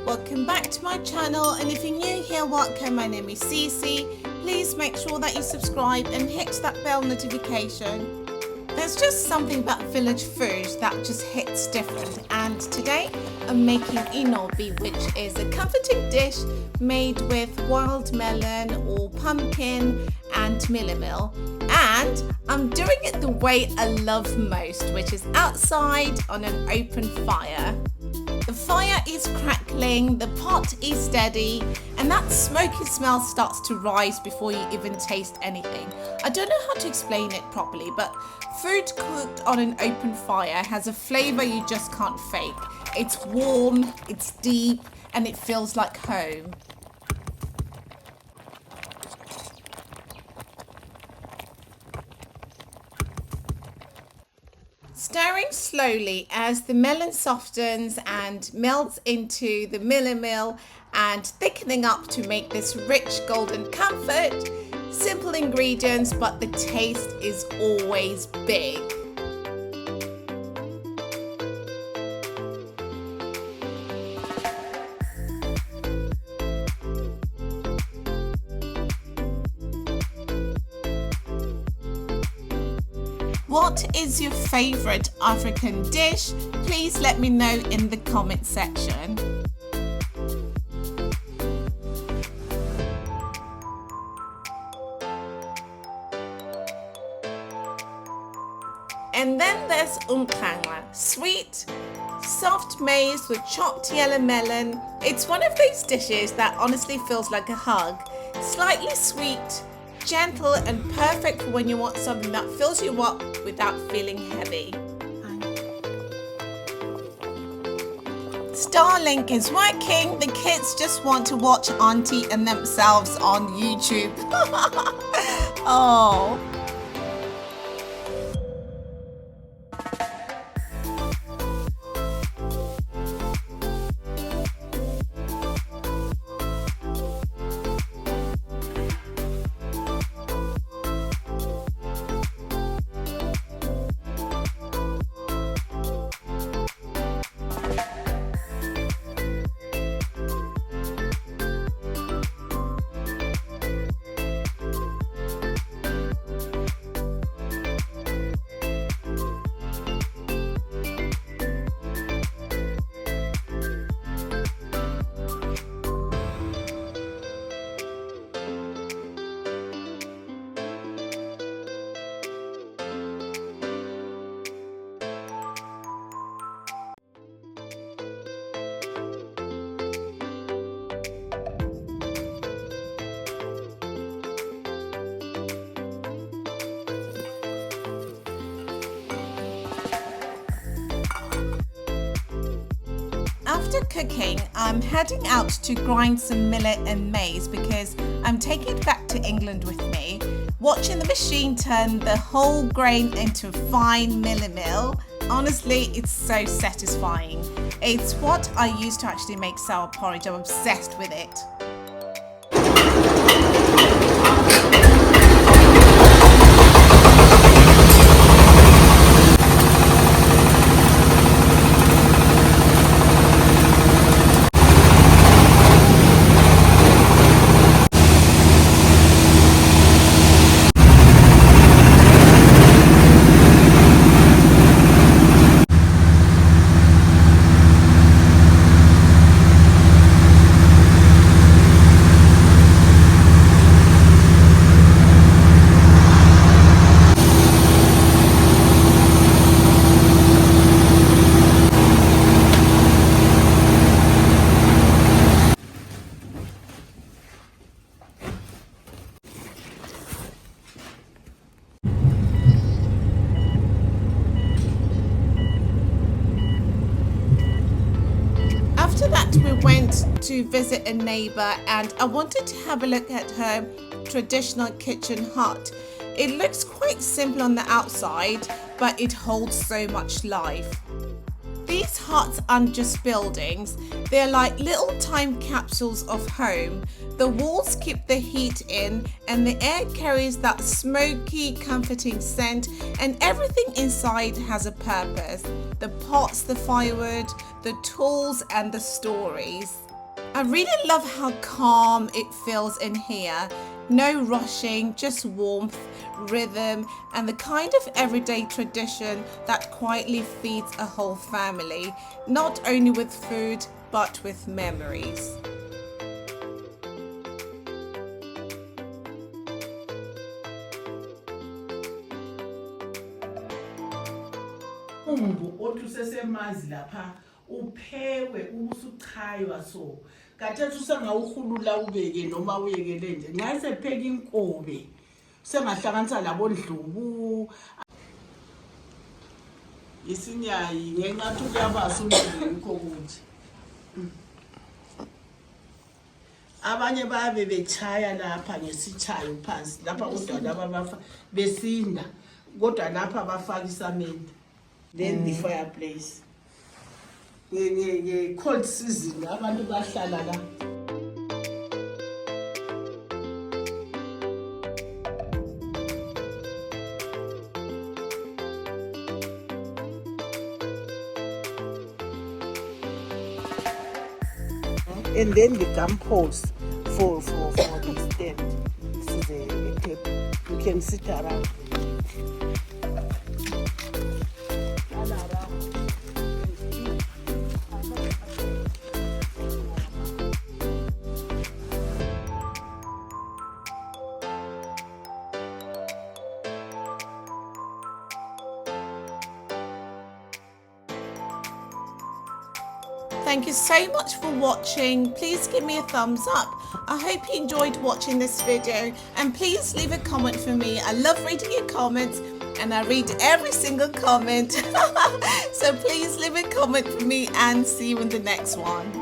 Welcome back to my channel, and if you're new here, welcome. My name is Cece. Please make sure that you subscribe and hit that bell notification. There's just something about village food that just hits different, and today I'm making Inopi, which is a comforting dish made with wild melon or pumpkin and Mealie-Meal. And I'm doing it the way I love most, which is outside on an open fire. The fire is crackling, the pot is steady, and that smoky smell starts to rise before you even taste anything. I don't know how to explain it properly, but food cooked on an open fire has a flavor you just can't fake. It's warm, it's deep, and it feels like home. Stirring slowly as the melon softens and melts into the Mealie-Meal and thickening up to make this rich golden comfort. Simple ingredients, but the taste is always big. What is your favorite African dish? Please let me know in the comment section. And then there's Umxhanxa, sweet, soft maize with chopped yellow melon. It's one of those dishes that honestly feels like a hug. Slightly sweet, gentle, and perfect for when you want something that fills you up without feeling heavy. Starlink is working. The kids just want to watch Auntie and themselves on YouTube. Oh. After cooking, I'm heading out to grind some millet and maize because I'm taking it back to England with me. Watching the machine turn the whole grain into a fine Mealie-Meal, honestly, it's so satisfying. It's what I use to actually make sour porridge. I'm obsessed with it. We went to visit a neighbor and I wanted to have a look at her traditional kitchen hut. It looks quite simple on the outside, but it holds so much life. These huts aren't just buildings, they're like little time capsules of home. The walls keep the heat in and the air carries that smoky, comforting scent, and everything inside has a purpose. The pots, the firewood, the tools, and the stories. I really love how calm it feels in here. No rushing, just warmth, rhythm, and the kind of everyday tradition that quietly feeds a whole family, not only with food, but with memories. Umbu othi usesemazi lapha uphekwe ubusuchaywa so kathesi usengawuhulula ubeke noma uyekele nje nxa sepheka inkobe sengahlanganisa labondlubu isinyayi ngenxathi kuyabasa umdleko ukuthi abanye babe bechaya lapha ngesitshayo phansi lapha kodwa laba bafa besinda kodwa lapha bafaka isamende. Then the fireplace. Cold season, abantu bahlala la. And then the gum poles for the stand. This is a table. You can sit around. Thank you so much for watching. Please give me a thumbs up. I hope you enjoyed watching this video, and please leave a comment for me. I love reading your comments and I read every single comment. So please leave a comment for me and see you in the next one.